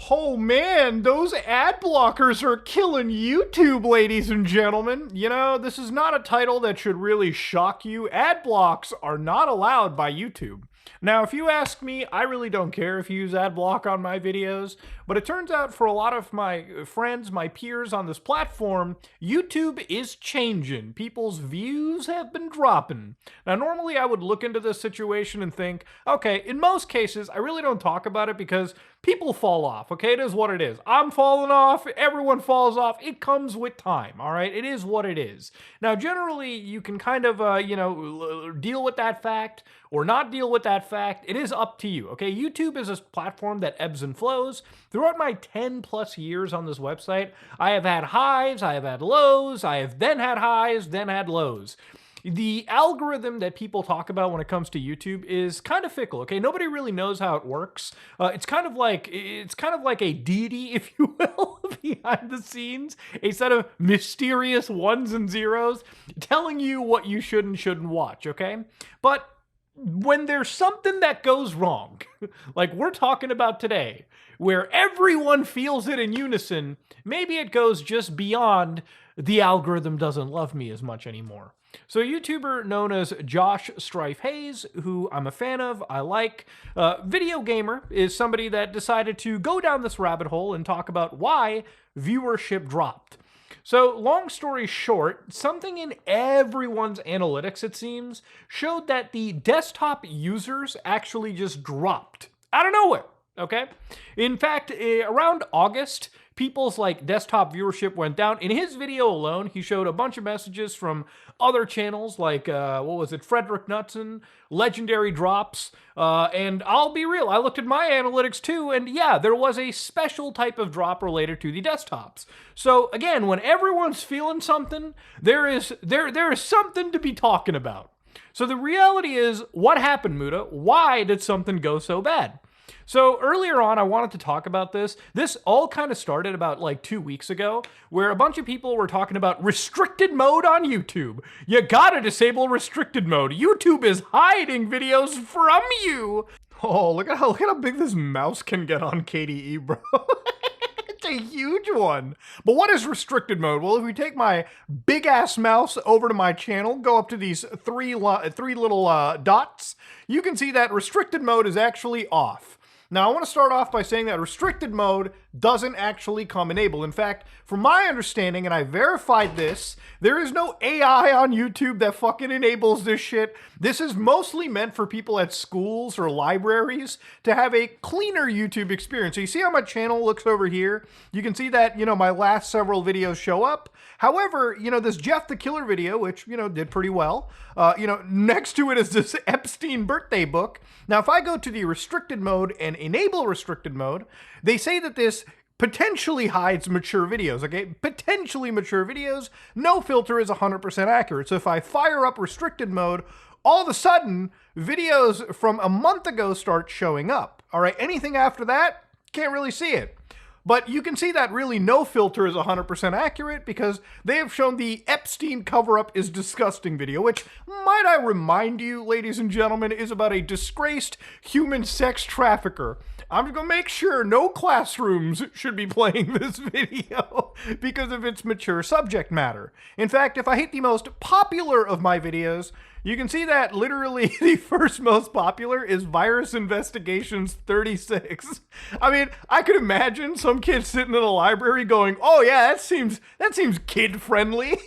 Oh man, those ad blockers are killing YouTube, ladies and gentlemen. You know, this is not a title that should really shock you. Ad blocks are not allowed by YouTube. Now, if you ask me, I really don't care if you use ad block on my videos, but it turns out for a lot of my friends, my peers on this platform, YouTube is changing. People's views have been dropping. Now, normally I would look into this situation and think, okay, in most cases, I really don't talk about it because people fall off, okay? It is what it is. I'm falling off, everyone falls off. It comes with time, all right? It is what it is. Now, generally, you can kind of, deal with that fact or not deal with that fact. It is up to you, okay? YouTube is a platform that ebbs and flows. Throughout my 10 plus years on this website, I have had highs, I have had lows, I have then had highs, then had lows. The algorithm that people talk about when it comes to YouTube is kind of fickle, okay? Nobody really knows how it works. It's kind of like a deity, if you will, behind the scenes, a set of mysterious ones and zeros telling you what you should and shouldn't watch, okay? But when there's something that goes wrong, like we're talking about today, where everyone feels it in unison, maybe it goes just beyond the algorithm doesn't love me as much anymore. So a YouTuber known as Josh Strife Hayes, who I'm a fan of, I like, Video Gamer, is somebody that decided to go down this rabbit hole and talk about why viewership dropped. So, long story short, something in everyone's analytics, it seems, showed that the desktop users actually just dropped out of nowhere, okay? In fact, around August, people's desktop viewership went down. In his video alone, he showed a bunch of messages from other channels like, Frederick Knudsen, Legendary Drops, and I'll be real, I looked at my analytics too, and yeah, there was a special type of drop related to the desktops. So again, when everyone's feeling something, there is something to be talking about. So the reality is, what happened, Muda? Why did something go so bad? So earlier on, I wanted to talk about this. This all kind of started about 2 weeks ago, where a bunch of people were talking about restricted mode on YouTube. You gotta disable restricted mode. YouTube is hiding videos from you. Oh, look at how big this mouse can get on KDE, bro. It's a huge one. But what is restricted mode? Well, if we take my big ass mouse over to my channel, go up to these three little dots, you can see that restricted mode is actually off. Now, I want to start off by saying that restricted mode doesn't actually come enabled. In fact, from my understanding, and I verified this, there is no AI on YouTube that fucking enables this shit. This is mostly meant for people at schools or libraries to have a cleaner YouTube experience. So you see how my channel looks over here? You can see that, my last several videos show up. However, this Jeff the Killer video, which, did pretty well, next to it is this Epstein birthday book. Now, if I go to the restricted mode and enable restricted mode, they say that this potentially hides mature videos, okay? Potentially mature videos. No filter is 100% accurate. So if I fire up restricted mode, all of a sudden, videos from a month ago start showing up. All right, anything after that, can't really see it. But you can see that really no filter is 100% accurate because they have shown the Epstein cover-up is disgusting video, which, might I remind you, ladies and gentlemen, is about a disgraced human sex trafficker. I'm going to make sure no classrooms should be playing this video because of its mature subject matter. In fact, if I hit the most popular of my videos, you can see that literally the first most popular is Virus Investigations 36. I mean, I could imagine some kid sitting in a library going, oh yeah, that seems kid friendly.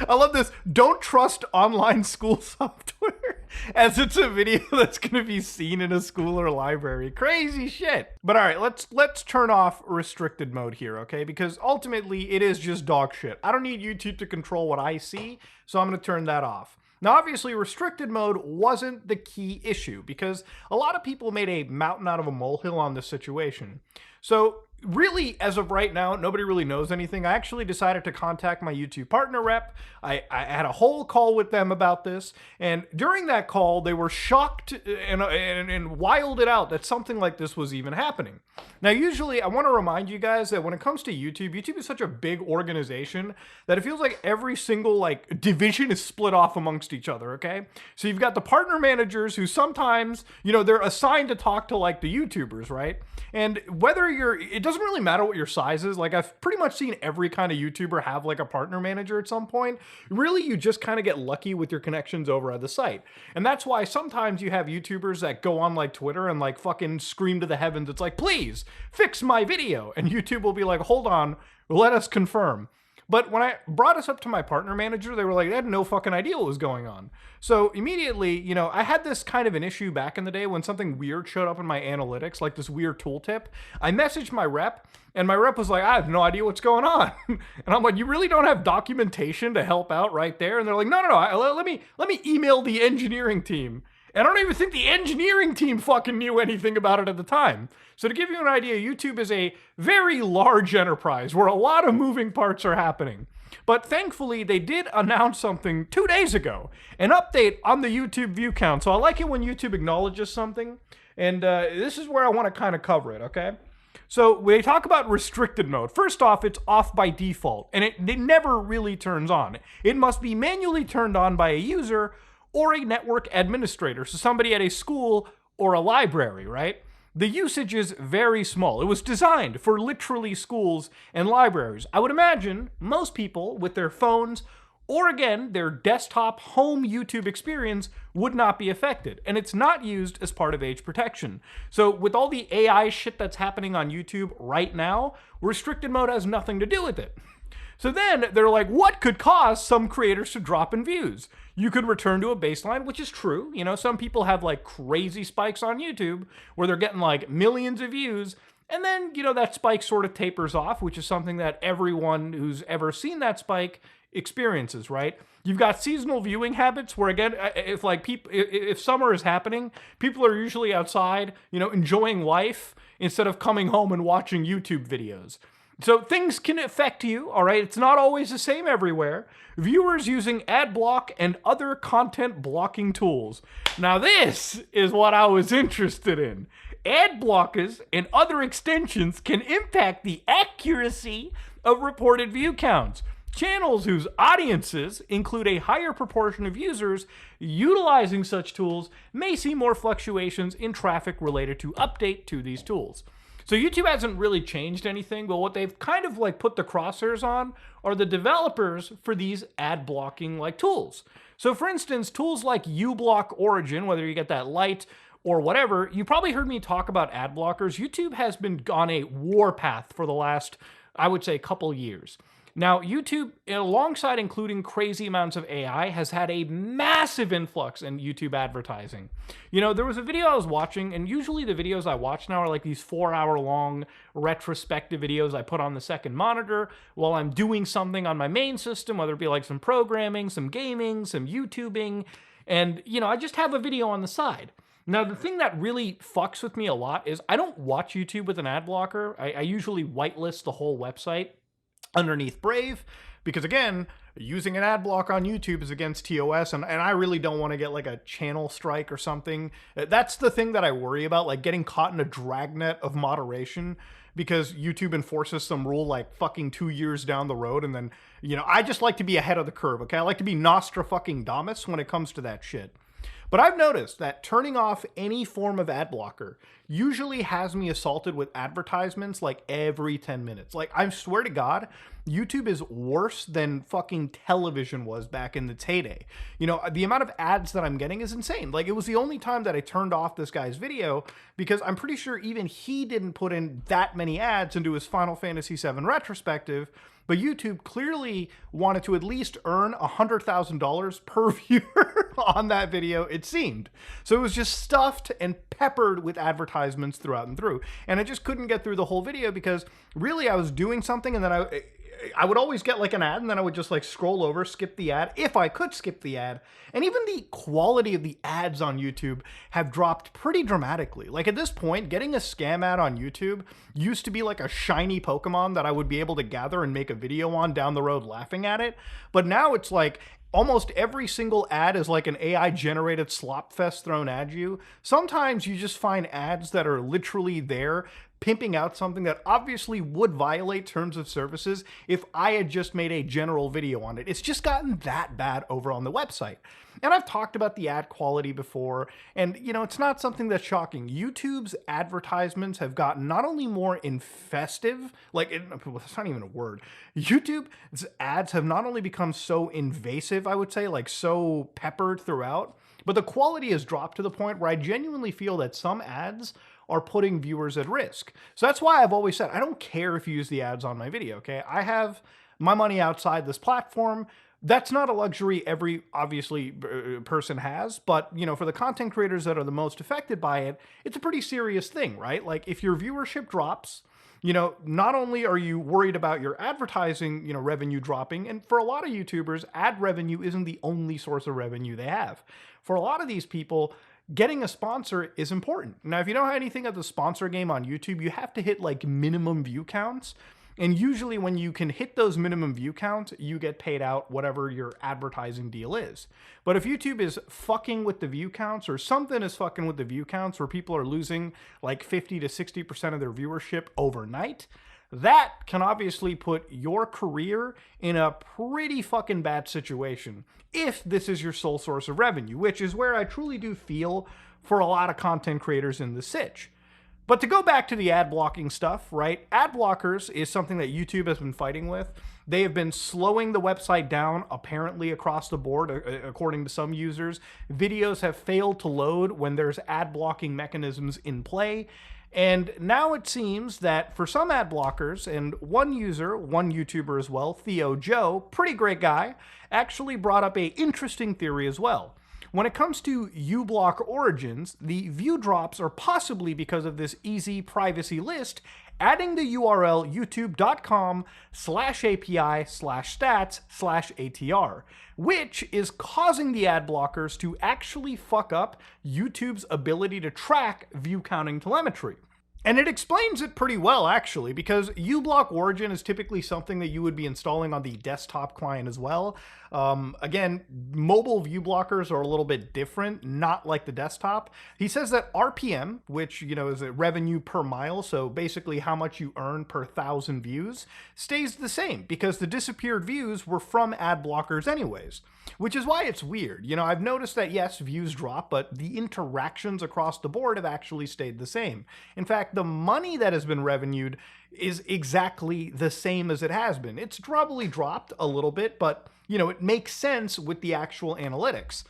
I love this. Don't trust online school software, as it's a video that's going to be seen in a school or library. Crazy shit. But all right, let's turn off restricted mode here, okay? Because ultimately it is just dog shit. I don't need YouTube to control what I see, so I'm going to turn that off. Now, obviously, restricted mode wasn't the key issue because a lot of people made a mountain out of a molehill on this situation. So really, as of right now, nobody really knows anything. I actually decided to contact my YouTube partner rep. I had a whole call with them about this, and during that call, they were shocked and wilded out that something like this was even happening. Now, usually, I want to remind you guys that when it comes to YouTube, YouTube is such a big organization that it feels like every single like division is split off amongst each other, okay? So you've got the partner managers who sometimes, they're assigned to talk to like the YouTubers, right? And whether it doesn't really matter what your size is. Like, I've pretty much seen every kind of YouTuber have like a partner manager at some point. Really, you just kind of get lucky with your connections over at the site. And that's why sometimes you have YouTubers that go on like Twitter and like fucking scream to the heavens. It's like, please fix my video. And YouTube will be like, hold on, let us confirm. But when I brought this up to my partner manager, they were like, they had no fucking idea what was going on. So immediately, I had this kind of an issue back in the day when something weird showed up in my analytics, like this weird tooltip. I messaged my rep, and my rep was like, I have no idea what's going on. And I'm like, you really don't have documentation to help out right there? And they're like, no, let me email the engineering team. And I don't even think the engineering team fucking knew anything about it at the time. So to give you an idea, YouTube is a very large enterprise where a lot of moving parts are happening. But thankfully, they did announce something 2 days ago, an update on the YouTube view count. So I like it when YouTube acknowledges something. And this is where I want to kind of cover it, okay? So we talk about restricted mode. First off, it's off by default, and it never really turns on. It must be manually turned on by a user or a network administrator, so somebody at a school or a library, right? The usage is very small. It was designed for literally schools and libraries. I would imagine most people with their phones or, again, their desktop home YouTube experience would not be affected. And it's not used as part of age protection. So with all the AI shit that's happening on YouTube right now, restricted mode has nothing to do with it. So then they're like, what could cause some creators to drop in views? You could return to a baseline, which is true. Some people have like crazy spikes on YouTube where they're getting like millions of views. And then, that spike sort of tapers off, which is something that everyone who's ever seen that spike experiences, right? You've got seasonal viewing habits where, again, if summer is happening, people are usually outside, enjoying life instead of coming home and watching YouTube videos. So things can affect you, all right? It's not always the same everywhere. Viewers using ad block and other content blocking tools. Now this is what I was interested in. Ad blockers and other extensions can impact the accuracy of reported view counts. Channels whose audiences include a higher proportion of users utilizing such tools may see more fluctuations in traffic related to update to these tools. So YouTube hasn't really changed anything, but what they've kind of like put the crosshairs on are the developers for these ad blocking like tools. So for instance, tools like uBlock Origin, whether you get that light or whatever, you probably heard me talk about ad blockers. YouTube has been on a warpath for the last, I would say, couple years. Now, YouTube, alongside including crazy amounts of AI, has had a massive influx in YouTube advertising. There was a video I was watching, and usually the videos I watch now are like these 4-hour-long retrospective videos I put on the second monitor while I'm doing something on my main system, whether it be like some programming, some gaming, some YouTubing, and, I just have a video on the side. Now, the thing that really fucks with me a lot is I don't watch YouTube with an ad blocker. I usually whitelist the whole website underneath Brave, because again, using an ad block on YouTube is against TOS, and I really don't want to get like a channel strike or something. That's the thing that I worry about, like getting caught in a dragnet of moderation because YouTube enforces some rule like fucking 2 years down the road, and then, I just like to be ahead of the curve, okay? I like to be Nostradamus when it comes to that shit. But I've noticed that turning off any form of ad blocker usually has me assaulted with advertisements like every 10 minutes. Like, I swear to God, YouTube is worse than fucking television was back in its heyday. The amount of ads that I'm getting is insane. Like, it was the only time that I turned off this guy's video because I'm pretty sure even he didn't put in that many ads into his Final Fantasy VII retrospective. But YouTube clearly wanted to at least earn $100,000 per viewer on that video, it seemed. So it was just stuffed and peppered with advertisements throughout and through. And I just couldn't get through the whole video because really I was doing something and then I would always get like an ad, and then I would just like scroll over, skip the ad, if I could skip the ad. And even the quality of the ads on YouTube have dropped pretty dramatically. Like at this point, getting a scam ad on YouTube used to be like a shiny Pokemon that I would be able to gather and make a video on down the road laughing at it. But now it's like almost every single ad is like an AI generated slop fest thrown at you. Sometimes you just find ads that are literally there pimping out something that obviously would violate terms of services if I had just made a general video on it. It's just gotten that bad over on the website. And I've talked about the ad quality before, and you know, it's not something that's shocking. YouTube's advertisements have gotten not only more infestive, like, it's not even a word. YouTube's ads have not only become so invasive, I would say, like so peppered throughout, but the quality has dropped to the point where I genuinely feel that some ads are putting viewers at risk. So that's why I've always said, I don't care if you use the ads on my video, okay? I have my money outside this platform. That's not a luxury every, obviously, person has, but, you know, for the content creators that are the most affected by it, it's a pretty serious thing, right? Like, if your viewership drops, you know, not only are you worried about your advertising, you know, revenue dropping, and for a lot of YouTubers, ad revenue isn't the only source of revenue they have. For a lot of these people, getting a sponsor is important. Now, if you know anything of the sponsor game on YouTube, you have to hit like minimum view counts. And usually when you can hit those minimum view counts, you get paid out whatever your advertising deal is. But if YouTube is fucking with the view counts, or something is fucking with the view counts where people are losing like 50 to 60% of their viewership overnight, that can obviously put your career in a pretty fucking bad situation if this is your sole source of revenue, which is where I truly do feel for a lot of content creators in the sitch. But to go back to the ad blocking stuff, right? Ad blockers is something that YouTube has been fighting with. They have been slowing the website down, apparently across the board, according to some users. Videos have failed to load when there's ad blocking mechanisms in play. And now it seems that for some ad blockers, and one user, one YouTuber as well, Theo Joe, pretty great guy, actually brought up a interesting theory as well. When it comes to uBlock origins, the view drops are possibly because of this easy privacy list, adding the URL youtube.com/API/stats/ATR, which is causing the ad blockers to actually fuck up YouTube's ability to track view counting telemetry. And it explains it pretty well, actually, because uBlock Origin is typically something that you would be installing on the desktop client as well. Again, mobile view blockers are a little bit different, not like the desktop. He says that RPM, which, you know, is a revenue per mile, so basically how much you earn per 1,000 views, stays the same because the disappeared views were from ad blockers anyways. Which is why it's weird. You know, I've noticed that, yes, views drop, but the interactions across the board have actually stayed the same. In fact, the money that has been revenued is exactly the same as it has been. It's probably dropped a little bit, but, you know, it makes sense with the actual analytics.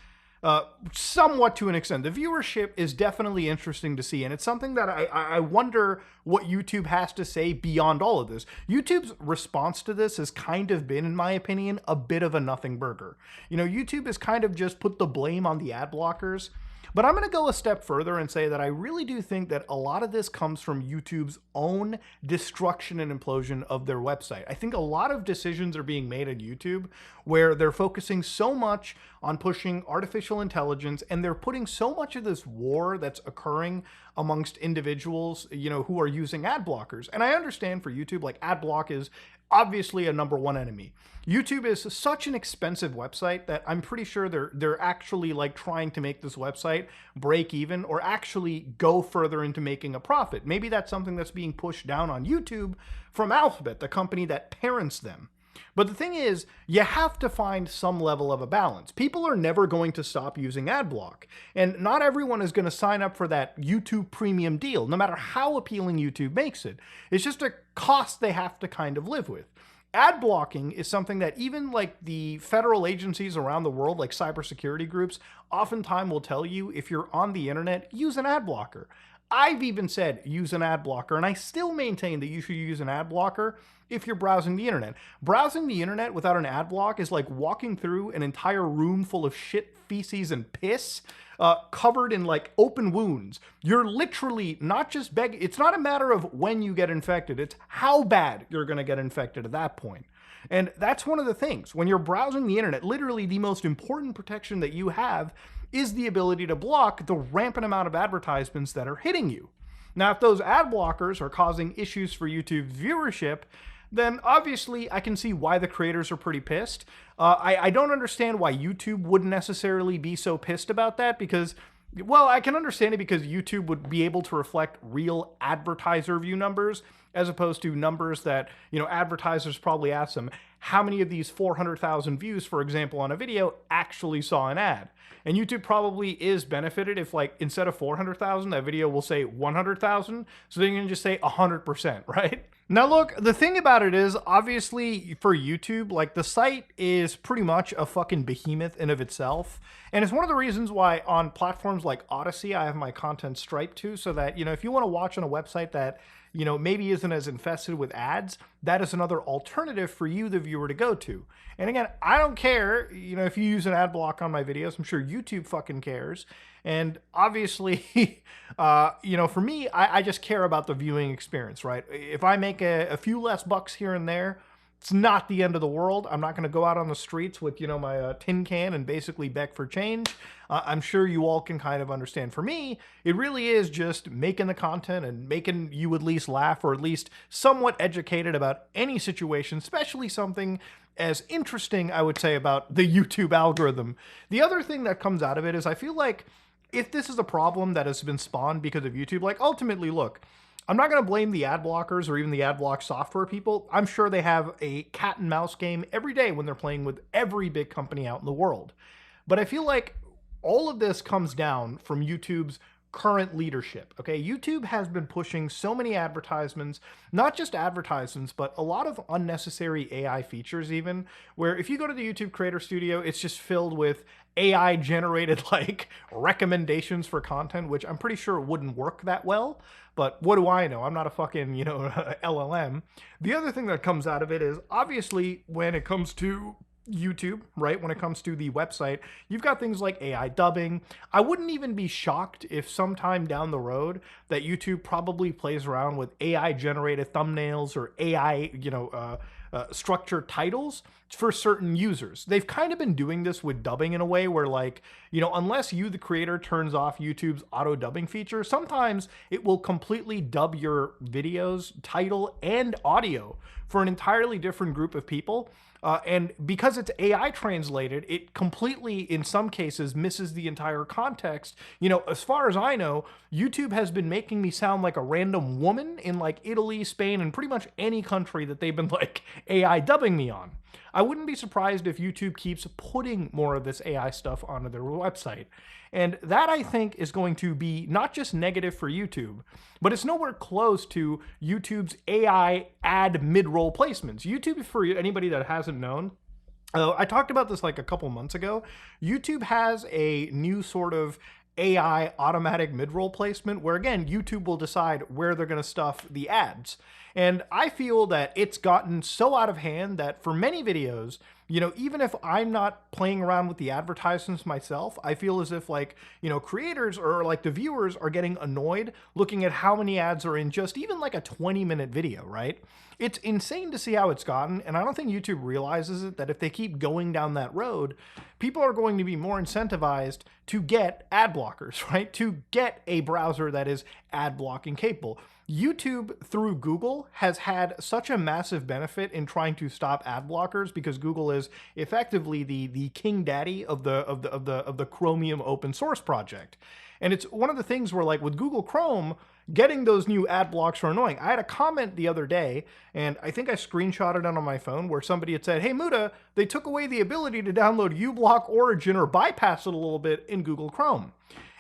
Somewhat to an extent. The viewership is definitely interesting to see, and it's something that I wonder what YouTube has to say beyond all of this. YouTube's response to this has kind of been, in my opinion, a bit of a nothing burger. You know, YouTube has kind of just put the blame on the ad blockers. But I'm going to go a step further and say that I really do think that a lot of this comes from YouTube's own destruction and implosion of their website. I think a lot of decisions are being made at YouTube where they're focusing so much on pushing artificial intelligence, and they're putting so much of this war that's occurring amongst individuals, you know, who are using ad blockers. And I understand for YouTube, like, ad block is obviously a #1 enemy. YouTube is such an expensive website that I'm pretty sure they're actually like trying to make this website break even or actually go further into making a profit. Maybe that's something that's being pushed down on YouTube from Alphabet, the company that parents them. But the thing is, you have to find some level of a balance. People are never going to stop using Adblock, and not everyone is going to sign up for that YouTube premium deal, no matter how appealing YouTube makes it. It's just a cost they have to kind of live with. Ad blocking is something that even like the federal agencies around the world, like cybersecurity groups, oftentimes will tell you if you're on the internet, use an ad blocker. I've even said use an ad blocker, and I still maintain that you should use an ad blocker if you're browsing the internet. Browsing the internet without an ad block is like walking through an entire room full of shit, feces, and piss covered in like open wounds. You're literally not just begging. It's not a matter of when you get infected. It's how bad you're going to get infected at that point. And that's one of the things. When you're browsing the internet, literally the most important protection that you have is the ability to block the rampant amount of advertisements that are hitting you. Now, if those ad blockers are causing issues for YouTube's viewership, then obviously I can see why the creators are pretty pissed. I don't understand why YouTube wouldn't necessarily be so pissed about that because, well, I can understand it because YouTube would be able to reflect real advertiser view numbers as opposed to numbers that, advertisers probably ask them, how many of these 400,000 views, for example, on a video actually saw an ad? And YouTube probably is benefited if, like, instead of 400,000, that video will say 100,000. So then you can just say 100%, right? Now, look, the thing about it is, obviously, for YouTube, like, the site is pretty much a fucking behemoth in of itself. And it's one of the reasons why on platforms like Odyssey, I have my content striped to, so that, if you want to watch on a website that, maybe isn't as infested with ads, that is another alternative for you, the viewer, to go to. And again, I don't care, if you use an ad block on my videos. I'm sure YouTube fucking cares. And obviously, for me, I just care about the viewing experience, right? If I make a few less bucks here and there, it's not the end of the world. I'm not going to go out on the streets with, my tin can and basically beg for change. I'm sure you all can kind of understand. For me, it really is just making the content and making you at least laugh or at least somewhat educated about any situation, especially something as interesting, I would say, about the YouTube algorithm. The other thing that comes out of it is I feel like if this is a problem that has been spawned because of YouTube, like ultimately, look, I'm not going to blame the ad blockers or even the ad block software people. I'm sure they have a cat and mouse game every day when they're playing with every big company out in the world. But I feel like all of this comes down from YouTube's current leadership. Okay, YouTube has been pushing so many advertisements, not just advertisements, but a lot of unnecessary AI features even, where if you go to the YouTube Creator Studio, it's just filled with AI generated like recommendations for content, which I'm pretty sure wouldn't work that well. But what do I know? I'm not a fucking, LLM. The other thing that comes out of it is obviously when it comes to YouTube, right? When it comes to the website, you've got things like AI dubbing. I wouldn't even be shocked if sometime down the road that YouTube probably plays around with AI generated thumbnails or AI, structured titles for certain users. They've kind of been doing this with dubbing in a way where, like, unless you, the creator, turns off YouTube's auto dubbing feature, sometimes it will completely dub your videos, title, and audio for an entirely different group of people. And because it's AI translated, it completely, in some cases, misses the entire context. As far as I know, YouTube has been making me sound like a random woman in like Italy, Spain, and pretty much any country that they've been like AI dubbing me on. I wouldn't be surprised if YouTube keeps putting more of this AI stuff onto their website. And that, I think, is going to be not just negative for YouTube, but it's nowhere close to YouTube's AI ad mid-roll placements. YouTube, for anybody that hasn't known, I talked about this like a couple months ago. YouTube has a new sort of AI automatic mid-roll placement where, again, YouTube will decide where they're going to stuff the ads. And I feel that it's gotten so out of hand that for many videos, even if I'm not playing around with the advertisements myself, I feel as if like, creators or like the viewers are getting annoyed looking at how many ads are in just even like a 20-minute video, right? It's insane to see how it's gotten, and I don't think YouTube realizes it, that if they keep going down that road, people are going to be more incentivized to get ad blockers, right? To get a browser that is ad blocking capable. YouTube through Google has had such a massive benefit in trying to stop ad blockers because Google is effectively the king daddy of the Chromium open source project. And it's one of the things where, like, with Google Chrome, getting those new ad blocks are annoying. I had a comment the other day, and I think I screenshotted it on my phone, where somebody had said, hey, Muda, they took away the ability to download uBlock Origin or bypass it a little bit in Google Chrome.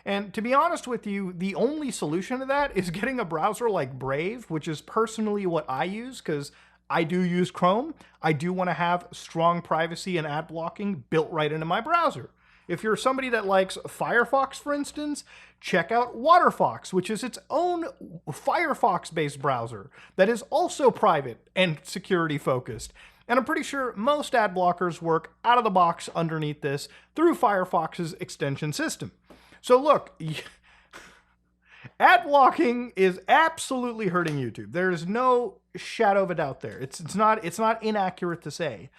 And to be honest with you, the only solution to that is getting a browser like Brave, which is personally what I use, because I do use Chrome. I do want to have strong privacy and ad blocking built right into my browser. If you're somebody that likes Firefox, for instance, check out Waterfox, which is its own Firefox-based browser that is also private and security-focused. And I'm pretty sure most ad blockers work out of the box underneath this through Firefox's extension system. So look, ad blocking is absolutely hurting YouTube. There's no shadow of a doubt there. It's not inaccurate to say.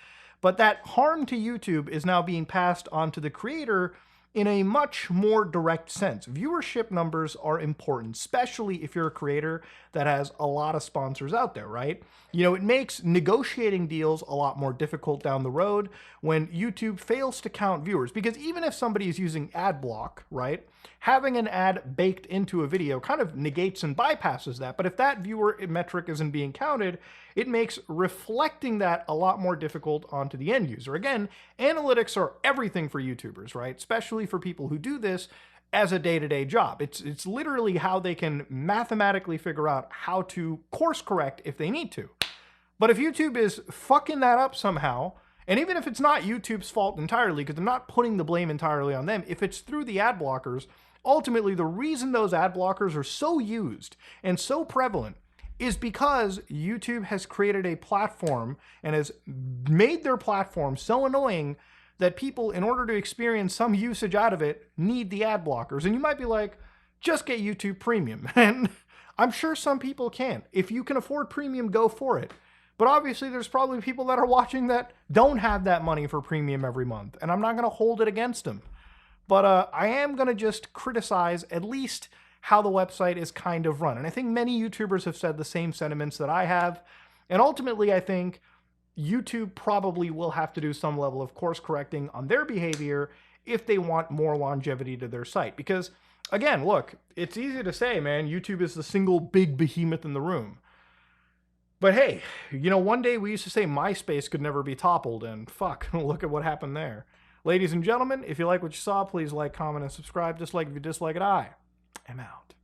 But that harm to YouTube is now being passed on to the creator in a much more direct sense. Viewership numbers are important, especially if you're a creator that has a lot of sponsors out there, right? You know, it makes negotiating deals a lot more difficult down the road when YouTube fails to count viewers. Because even if somebody is using ad block, right, having an ad baked into a video kind of negates and bypasses that. But if that viewer metric isn't being counted, it makes reflecting that a lot more difficult onto the end user. Again, analytics are everything for YouTubers, right? Especially for people who do this as a day-to-day job. It's literally how they can mathematically figure out how to course correct if they need to. But if YouTube is fucking that up somehow, and even if it's not YouTube's fault entirely, because I'm not putting the blame entirely on them, if it's through the ad blockers, ultimately the reason those ad blockers are so used and so prevalent is because YouTube has created a platform and has made their platform so annoying that people, in order to experience some usage out of it, need the ad blockers. And you might be like, just get YouTube Premium. And I'm sure some people can. If you can afford Premium, go for it. But obviously, there's probably people that are watching that don't have that money for Premium every month. And I'm not going to hold it against them. But I am going to just criticize at least how the website is kind of run. And I think many YouTubers have said the same sentiments that I have. And ultimately, I think YouTube probably will have to do some level of course correcting on their behavior if they want more longevity to their site. Because, again, look, it's easy to say, man, YouTube is the single big behemoth in the room. But hey, you know, one day we used to say MySpace could never be toppled, and fuck, look at what happened there. Ladies and gentlemen, if you like what you saw, please like, comment, and subscribe. Just like if you dislike it, I am out.